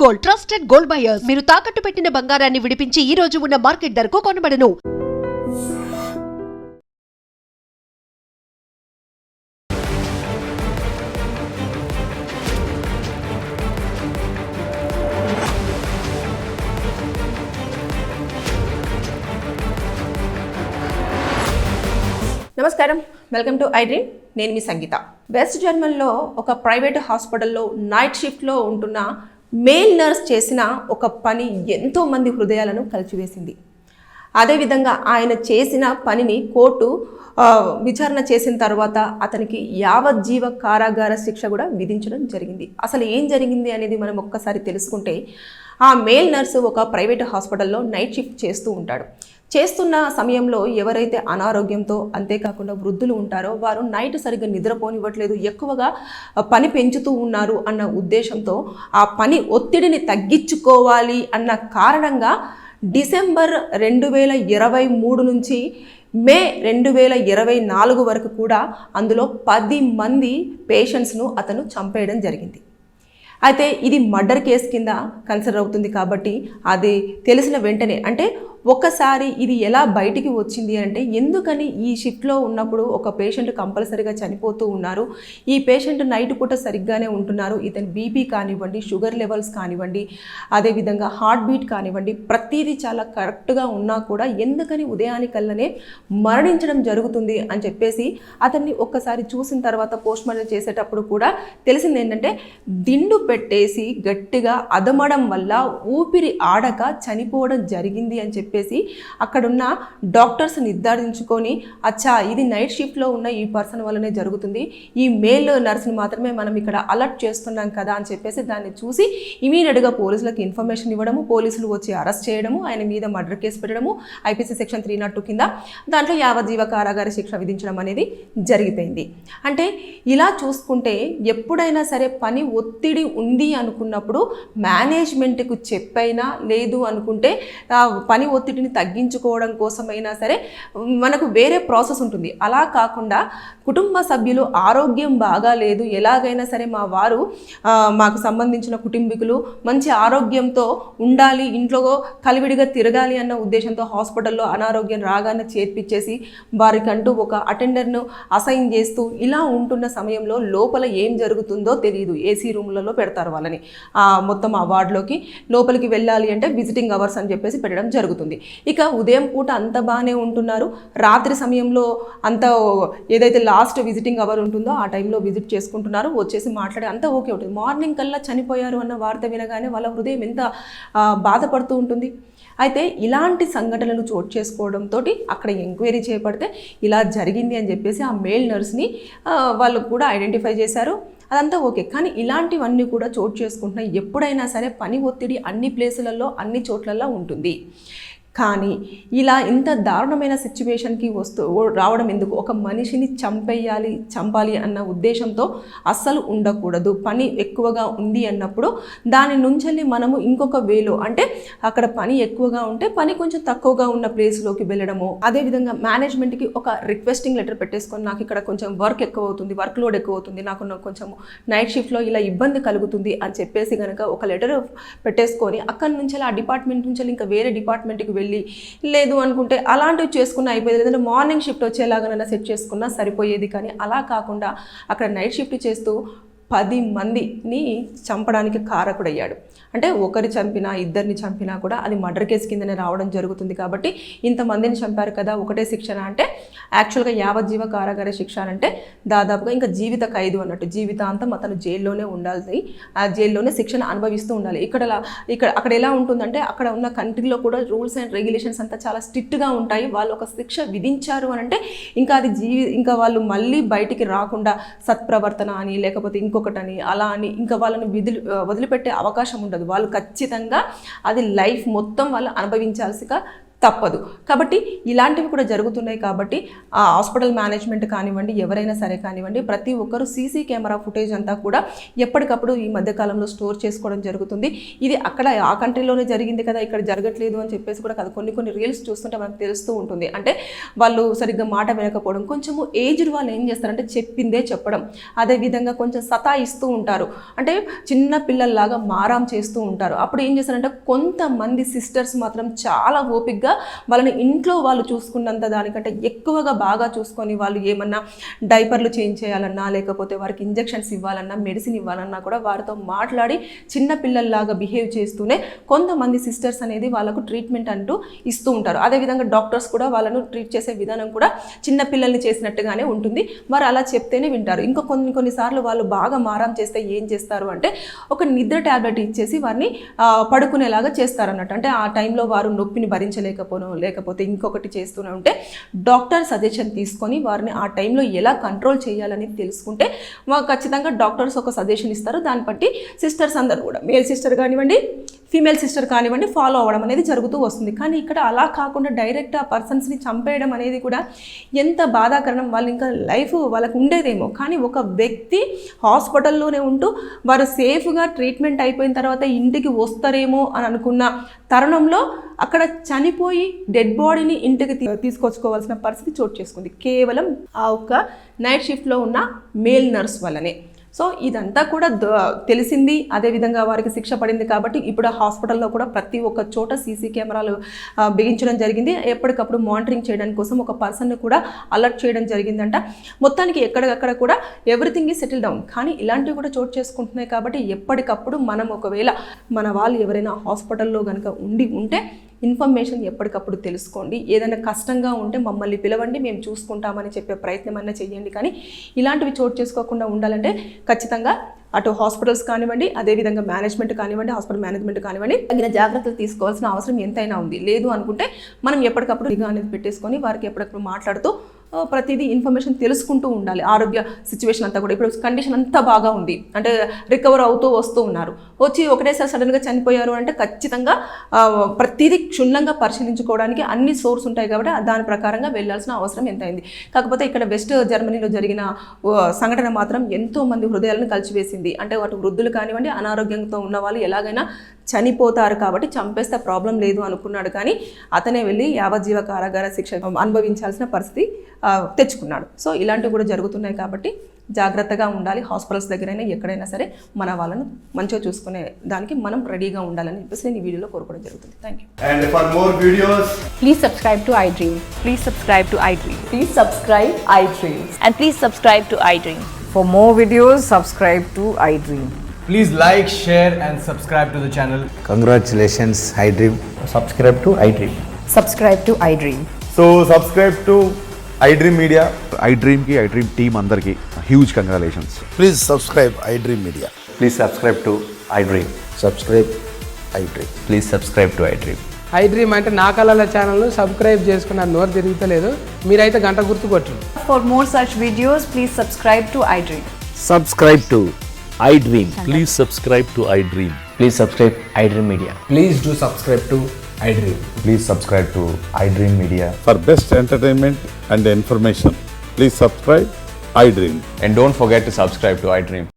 Gold, trusted gold buyers. మీరు తాకట్టు పెట్టిన బంగారాన్ని విడిపించి ఈ రోజు ఉన్న మార్కెట్ ధరకు కొనబడను. నమస్కారం, వెల్కమ్ టు ఐ డ్రీమ్. నేను మీ సంగీత. వెస్ట్ జర్మన్లో ఒక ప్రైవేట్ హాస్పిటల్లో నైట్ షిఫ్ట్లో ఉంటున్న మేల్ నర్స్ చేసిన ఒక పని ఎంతో మంది హృదయాలను కలిచివేసింది. అదేవిధంగా ఆయన చేసిన పనిని కోర్టు విచారణ చేసిన తర్వాత అతనికి యావజ్జీవ కారాగార శిక్ష కూడా విధించడం జరిగింది. అసలు ఏం జరిగింది అనేది మనం ఒక్కసారి తెలుసుకుంటే, ఆ మేల్ నర్సు ఒక ప్రైవేట్ హాస్పిటల్లో నైట్ షిఫ్ట్ చేస్తూ ఉంటాడు. చేస్తున్న సమయంలో ఎవరైతే అనారోగ్యంతో, అంతేకాకుండా వృద్ధులు ఉంటారో వారు నైట్ సరిగ్గా నిద్రపోనివ్వట్లేదు, ఎక్కువగా పని పెంచుతూ ఉన్నారు అన్న ఉద్దేశంతో ఆ పని ఒత్తిడిని తగ్గించుకోవాలి అన్న కారణంగా డిసెంబర్ 2023 నుంచి మే 2024 వరకు కూడా అందులో 10 మంది పేషెంట్స్ను అతను చంపేయడం జరిగింది. అయితే ఇది మర్డర్ కేసు కింద కన్సిడర్ అవుతుంది కాబట్టి అది తెలిసిన వెంటనే, అంటే ఒక్కసారి ఇది ఎలా బయటికి వచ్చింది అంటే, ఎందుకని ఈ షిఫ్ట్లో ఉన్నప్పుడు ఒక పేషెంట్ కంపల్సరీగా చనిపోతూ ఉన్నారు, ఈ పేషెంట్ నైట్ పూట సరిగ్గానే ఉంటున్నారు, ఇతని బీపీ కానివ్వండి, షుగర్ లెవెల్స్ కానివ్వండి, అదేవిధంగా హార్ట్ బీట్ కానివ్వండి, ప్రతిదీ చాలా కరెక్ట్గా ఉన్నా కూడా ఎందుకని ఉదయానికల్లానే మరణించడం జరుగుతుంది అని చెప్పేసి అతన్ని ఒక్కసారి చూసిన తర్వాత పోస్ట్ మార్టం చేసేటప్పుడు కూడా తెలిసింది ఏంటంటే, దిండు పెట్టేసి గట్టిగా అదమడం వల్ల ఊపిరి ఆడక చనిపోవడం జరిగింది అని చెప్పేసి అక్కడున్న డాక్టర్స్ నిర్ధారించుకొని, అచ్చా ఇది నైట్ షిఫ్ట్లో ఉన్న ఈ పర్సన్ వల్లనే జరుగుతుంది, ఈ మేల్ నర్స్ని మాత్రమే మనం ఇక్కడ అలర్ట్ చేస్తున్నాం కదా అని చెప్పేసి దాన్ని చూసి ఇమీడియట్గా పోలీసులకు ఇన్ఫర్మేషన్ ఇవ్వడము, పోలీసులు వచ్చి అరెస్ట్ చేయడము, ఆయన మీద మర్డర్ కేసు పెట్టడము, ఐపీసీ సెక్షన్ 302 కింద దాంట్లో యావజ్జీవ కారాగార శిక్ష విధించడం అనేది జరిగిపోయింది. అంటే ఇలా చూసుకుంటే ఎప్పుడైనా సరే పని ఒత్తిడి ఉంది అనుకున్నప్పుడు మేనేజ్మెంట్కు చెప్పైనా, లేదు అనుకుంటే పని ఒత్తిడిని తగ్గించుకోవడం కోసమైనా సరే మనకు వేరే ప్రాసెస్ ఉంటుంది. అలా కాకుండా కుటుంబ సభ్యులు ఆరోగ్యం బాగా లేదు, ఎలాగైనా సరే మా వారు మాకు సంబంధించిన కుటుంబీకులు మంచి ఆరోగ్యంతో ఉండాలి, ఇంట్లో కలివిడిగా తిరగాలి అన్న ఉద్దేశంతో హాస్పిటల్లో అనారోగ్యం రాగానే చేర్పించేసి వారికంటూ ఒక అటెండర్ను అసైన్ చేస్తూ ఇలా ఉంటున్న సమయంలో లోపల ఏం జరుగుతుందో తెలియదు. ఏసీ రూమ్లలో పెడతారు వాళ్ళని, మొత్తం ఆ వార్డులోకి లోపలికి వెళ్ళాలి అంటే విజిటింగ్ అవర్స్ అని చెప్పేసి పెట్టడం జరుగుతుంది. ఇక ఉదయం పూట అంత బాగానే ఉంటున్నారు, రాత్రి సమయంలో అంత ఏదైతే లాస్ట్ విజిటింగ్ అవర్ ఉంటుందో ఆ టైంలో విజిట్ చేసుకుంటున్నారు, వచ్చేసి మాట్లాడి అంతా ఓకే ఉంటుంది. మార్నింగ్ కల్లా చనిపోయారు అన్న వార్త వినగానే వాళ్ళ హృదయం ఎంత బాధపడుతూ ఉంటుంది. అయితే ఇలాంటి సంఘటనలు చోటు చేసుకోవడంతో అక్కడ ఎంక్వైరీ చేపడితే ఇలా జరిగింది అని చెప్పేసి ఆ మేల్ నర్స్ని వాళ్ళు కూడా ఐడెంటిఫై చేశారు. అదంతా ఓకే, కానీ ఇలాంటివన్నీ కూడా చోటు చేసుకుంటున్నాయి. ఎప్పుడైనా సరే పని ఒత్తిడి అన్ని ప్లేసులలో, అన్ని చోట్లలో ఉంటుంది. కానీ ఇలా ఇంత దారుణమైన సిచ్యువేషన్కి రావడం ఎందుకు? ఒక మనిషిని చంపాలి అన్న ఉద్దేశంతో అస్సలు ఉండకూడదు. పని ఎక్కువగా ఉంది అన్నప్పుడు దాని నుంచి మనము ఇంకొక వేలో, అంటే అక్కడ పని ఎక్కువగా ఉంటే పని కొంచెం తక్కువగా ఉన్న ప్లేస్లోకి వెళ్ళడము, అదేవిధంగా మేనేజ్మెంట్కి ఒక రిక్వెస్టింగ్ లెటర్ పెట్టేసుకొని, నాకు ఇక్కడ కొంచెం వర్క్ ఎక్కువ అవుతుంది, వర్క్ లోడ్ ఎక్కువ అవుతుంది, నాకు కొంచెం నైట్ షిఫ్ట్లో ఇలా ఇబ్బంది కలుగుతుంది అని చెప్పేసి కనుక ఒక లెటర్ పెట్టేసుకొని అక్కడి నుంచి ఆ డిపార్ట్మెంట్ నుంచి ఇంకా వేరే డిపార్ట్మెంట్కి వెళ్ళి, లేదు అనుకుంటే అలాంటివి చేసుకున్న అయిపోయేది, లేదంటే మార్నింగ్ షిఫ్ట్ వచ్చేలాగానైనా సెట్ చేసుకున్నా సరిపోయేది. కానీ అలా కాకుండా అక్కడ నైట్ షిఫ్ట్ చేస్తూ 10 మందిని చంపడానికి కారకుడయ్యాడు. అంటే ఒకరి చంపినా, ఇద్దరిని చంపినా కూడా అది మర్డర్ కేసు కిందనే రావడం జరుగుతుంది. కాబట్టి ఇంతమందిని చంపారు కదా, ఒకటే శిక్షణ అంటే యాక్చువల్గా యావజ్జీవ కారాగార శిక్ష అంటే దాదాపుగా ఇంకా జీవిత ఖైదు అన్నట్టు, జీవితాంతం అతను జైల్లోనే ఉండాలి, ఆ జైల్లోనే శిక్షణ అనుభవిస్తూ ఉండాలి. అక్కడ ఎలా ఉంటుందంటే, అక్కడ ఉన్న కంట్రీలో కూడా రూల్స్ అండ్ రెగ్యులేషన్స్ అంతా చాలా స్ట్రిక్ట్గా ఉంటాయి. వాళ్ళు ఒక శిక్ష విధించారు అని అంటే ఇంకా అది ఇంకా వాళ్ళు మళ్ళీ బయటికి రాకుండా సత్ప్రవర్తన అని, లేకపోతే ఇంకొకటని అలా అని ఇంకా వాళ్ళని వదిలిపెట్టే అవకాశం ఉండదు. వాళ్ళు ఖచ్చితంగా అది లైఫ్ మొత్తం వాళ్ళు అనుభవించాల్సిగా తప్పదు. కాబట్టి ఇలాంటివి కూడా జరుగుతున్నాయి. కాబట్టి ఆ హాస్పిటల్ మేనేజ్మెంట్ కానివ్వండి, ఎవరైనా సరే కానివ్వండి, ప్రతి ఒక్కరు సీసీ కెమెరా ఫుటేజ్ అంతా కూడా ఎప్పటికప్పుడు ఈ మధ్యకాలంలో స్టోర్ చేసుకోవడం జరుగుతుంది. ఇది అక్కడ ఆ కంట్రీలోనే జరిగింది కదా, ఇక్కడ జరగట్లేదు అని చెప్పేసి కూడా కదా, కొన్ని రీల్స్ చూస్తుంటే మనకు తెలుస్తూ ఉంటుంది. అంటే వాళ్ళు సరిగ్గా మాట వినకపోవడం, కొంచెము ఏజ్డ్ వాళ్ళు ఏం చేస్తారంటే చెప్పిందే చెప్పడం, అదేవిధంగా కొంచెం సతాయిస్తూ ఉంటారు, అంటే చిన్న పిల్లల్లాగా మారాం చేస్తూ ఉంటారు. అప్పుడు ఏం చేస్తారంటే కొంతమంది సిస్టర్స్ మాత్రం చాలా ఓపికగా వాళ్ళని ఇంట్లో వాళ్ళు చూసుకున్నంత దానికంటే ఎక్కువగా బాగా చూసుకొని వాళ్ళు ఏమన్నా డైపర్లు చేంజ్ చేయాలన్నా, లేకపోతే వారికి ఇంజెక్షన్స్ ఇవ్వాలన్నా, మెడిసిన్ ఇవ్వాలన్నా కూడా వారితో మాట్లాడి చిన్న పిల్లల్లాగా బిహేవ్ చేస్తూనే కొంతమంది సిస్టర్స్ అనేది వాళ్ళకు ట్రీట్మెంట్ అంటూ ఇస్తూ ఉంటారు. అదేవిధంగా డాక్టర్స్ కూడా వాళ్ళను ట్రీట్ చేసే విధానం కూడా చిన్న పిల్లల్ని చేసినట్టుగానే ఉంటుంది. వారు అలా చెప్తేనే వింటారు. ఇంకా కొన్నిసార్లు వాళ్ళు బాగా మారం చేస్తే ఏం చేస్తారు అంటే ఒక నిద్ర ట్యాబ్లెట్ ఇచ్చేసి వారిని పడుకునేలాగా చేస్తారు అన్నట్టు. అంటే ఆ టైంలో వారు నొప్పిని భరించలేకపోను, లేకపోతే ఇంకొకటి చేస్తూనే ఉంటే డాక్టర్ సజెషన్ తీసుకొని వారిని ఆ టైంలో ఎలా కంట్రోల్ చేయాలని తెలుసుకుంటే ఖచ్చితంగా డాక్టర్స్ ఒక సజెషన్ ఇస్తారు. దాన్ని బట్టి సిస్టర్స్ అందరూ కూడా, మేల్ సిస్టర్ కానివ్వండి, ఫీమేల్ సిస్టర్ కానివ్వండి, ఫాలో అవ్వడం అనేది జరుగుతూ వస్తుంది. కానీ ఇక్కడ అలా కాకుండా డైరెక్ట్ ఆ పర్సన్స్ని చంపేయడం అనేది కూడా ఎంత బాధాకరణం. వాళ్ళు ఇంకా లైఫ్ వాళ్ళకు ఉండేదేమో, కానీ ఒక వ్యక్తి హాస్పిటల్లోనే ఉంటూ వారు సేఫ్గా ట్రీట్మెంట్ అయిపోయిన తర్వాత ఇంటికి వస్తారేమో అని అనుకున్న తరుణంలో అక్కడ చనిపోయి డెడ్ బాడీని ఇంటికి తీసుకొచ్చుకోవాల్సిన పరిస్థితి చోటు చేసుకుంది, కేవలం ఆ ఒక్క నైట్ షిఫ్ట్లో ఉన్న మేల్ నర్స్ వల్లనే. సో ఇదంతా కూడా తెలిసింది, అదేవిధంగా వారికి శిక్ష పడింది. కాబట్టి ఇప్పుడు ఆ హాస్పిటల్లో కూడా ప్రతి ఒక్క చోట సీసీ కెమెరాలు బిగించడం జరిగింది. ఎప్పటికప్పుడు మానిటరింగ్ చేయడానికి కోసం ఒక పర్సన్ని కూడా అలర్ట్ చేయడం జరిగిందంట. మొత్తానికి ఎక్కడికక్కడ కూడా ఎవ్రీథింగ్ ఈజ్ సెటిల్ డౌన్. కానీ ఇలాంటివి కూడా చోటు చేసుకుంటున్నాయి. కాబట్టి ఎప్పటికప్పుడు మనం ఒకవేళ మన వాళ్ళు ఎవరైనా హాస్పిటల్లో కనుక ఉంటే ఇన్ఫర్మేషన్ ఎప్పటికప్పుడు తెలుసుకోండి. ఏదైనా కష్టంగా ఉంటే మమ్మల్ని పిలవండి, మేము చూసుకుంటామని చెప్పే ప్రయత్నం అన్నా చేయండి. కానీ ఇలాంటివి చోటు చేసుకోకుండా ఉండాలంటే ఖచ్చితంగా అటు హాస్పిటల్స్ కానివ్వండి, అదేవిధంగా మేనేజ్మెంట్ కానివ్వండి, హాస్పిటల్ మేనేజ్మెంట్ కానివ్వండి, తగిన జాగ్రత్తలు తీసుకోవాల్సిన అవసరం ఎంతైనా ఉంది. లేదు అనుకుంటే మనం ఎప్పటికప్పుడు నిఘా అనేది పెట్టేసుకొని వారికి ఎప్పటికప్పుడు మాట్లాడుతూ ప్రతిదీ ఇన్ఫర్మేషన్ తెలుసుకుంటూ ఉండాలి. ఆరోగ్య సిచ్యువేషన్ అంతా కూడా ఇప్పుడు కండిషన్ అంతా బాగా ఉంది, అంటే రికవర్ అవుతూ వస్తూ ఉన్నారు, వచ్చి ఒకటేసారి సడన్గా చనిపోయారు అంటే ఖచ్చితంగా ప్రతిదీ క్షుణ్ణంగా పరిశీలించుకోవడానికి అన్ని సోర్స్ ఉంటాయి. కాబట్టి దాని ప్రకారంగా వెళ్ళాల్సిన అవసరం ఎంతైంది. కాకపోతే ఇక్కడ వెస్ట్ జర్మనీలో జరిగిన సంఘటన మాత్రం ఎంతో మంది హృదయాలను కలిచివేసింది. అంటే అటు వృద్ధులు కానివ్వండి, అనారోగ్యంతో ఉన్న వాళ్ళు ఎలాగైనా చనిపోతారు కాబట్టి చంపేస్తే ప్రాబ్లం లేదు అనుకున్నాడు. కానీ అతనే వెళ్ళి యావజ్జీవ కారాగార శిక్ష అనుభవించాల్సిన పరిస్థితి తెచ్చుకున్నాడు. సో ఇలాంటివి కూడా జరుగుతున్నాయి. కాబట్టి జాగ్రత్తగా ఉండాలి. హాస్పిటల్స్ దగ్గరైనా ఎక్కడైనా సరే మన వాళ్ళను మంచిగా చూసుకునే దానికి మనం రెడీగా ఉండాలని చెప్పేసి నేను ఈ వీడియోలో కోరుకోవడం జరుగుతుంది. Thank you. And for more videos, Please subscribe to iDream. Please subscribe to iDream. Please subscribe iDream. And please subscribe to iDream. For more videos, subscribe to iDream. please like, share and subscribe to the channel. Congratulations, iDream. Subscribe to iDream. Subscribe to iDream. So subscribe to iDream Media. iDream ki iDream team andarki huge congratulations. Please subscribe iDream Media. Please subscribe to iDream. Subscribe iDream. Please subscribe to iDream. iDream అంటే నా కళల ఛానల్ను subscribe చేసుకున్న నోరు తిరుగుతలేదు, మీరైతే గంట గుర్తు కొట్టండి. For more such videos, please subscribe to iDream. Subscribe to iDream. Please subscribe to iDream. Please subscribe iDream Media. Please do subscribe to iDream. Please subscribe to iDream Media. For best entertainment and information, please subscribe iDream. And don't forget to subscribe to iDream.